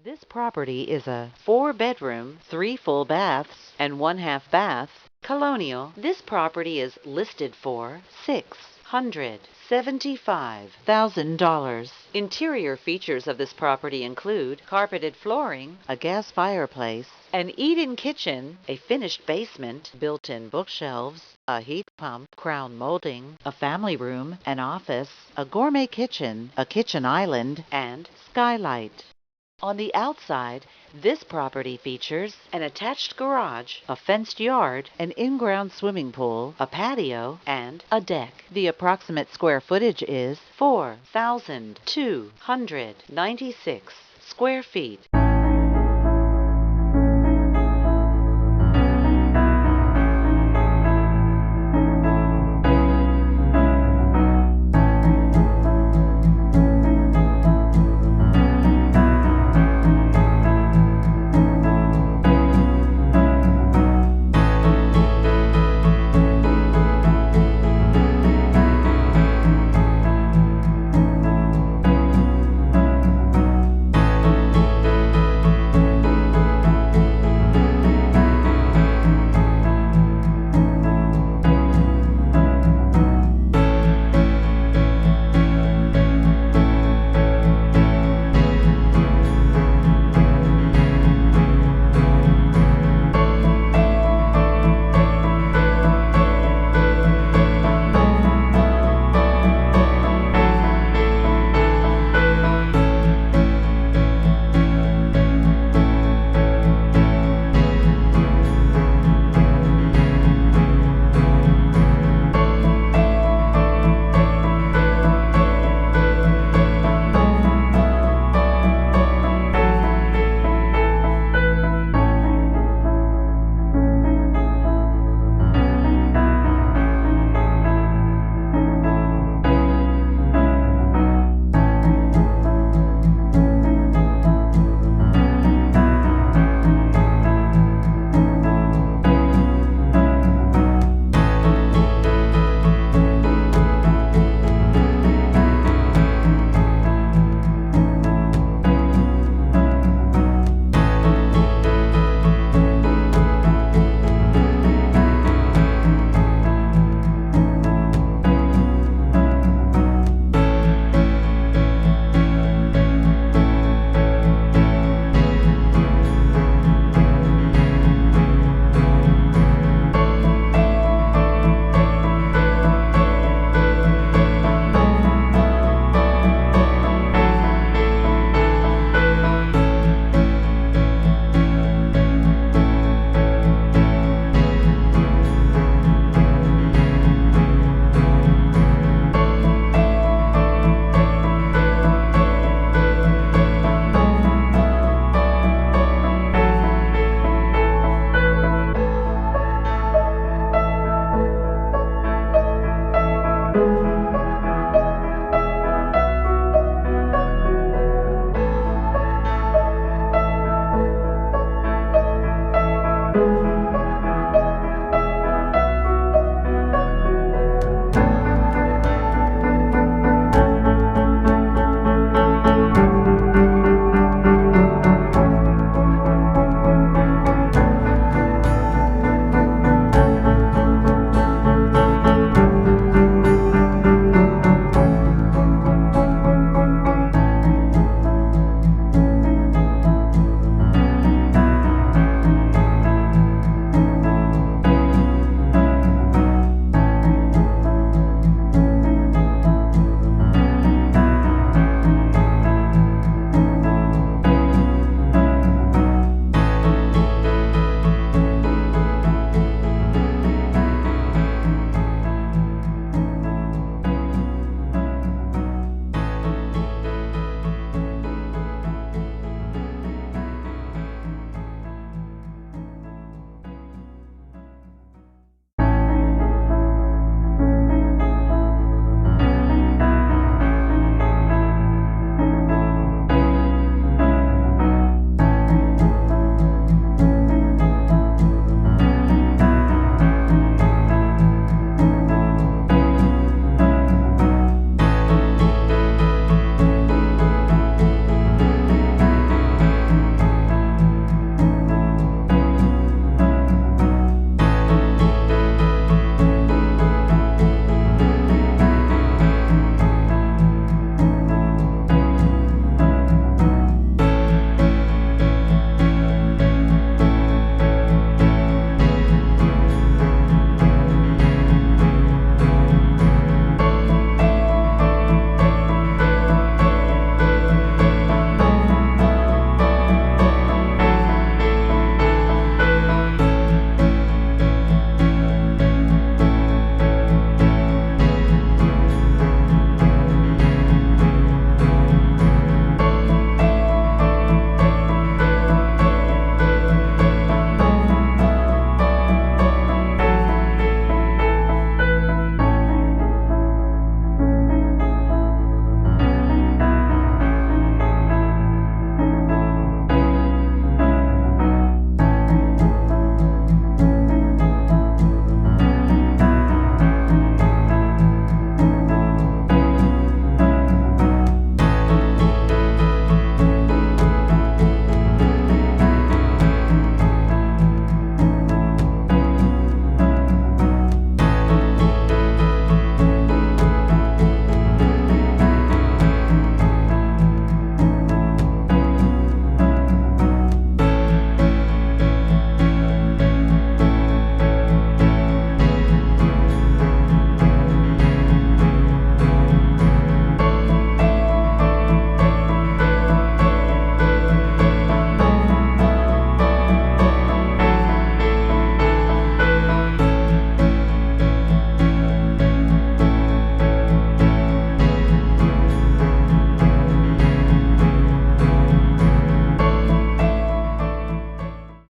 This property is a 4-bedroom, 3 full baths, and 1/2 bath, colonial. This property is listed for $675,000. Interior features of this property include carpeted flooring, a gas fireplace, an eat-in kitchen, a finished basement, built-in bookshelves, a heat pump, crown molding, a family room, an office, a gourmet kitchen, a kitchen island, and skylight. On the outside, this property features an attached garage, a fenced yard, an in-ground swimming pool, a patio, and a deck. The approximate square footage is 4,296 square feet.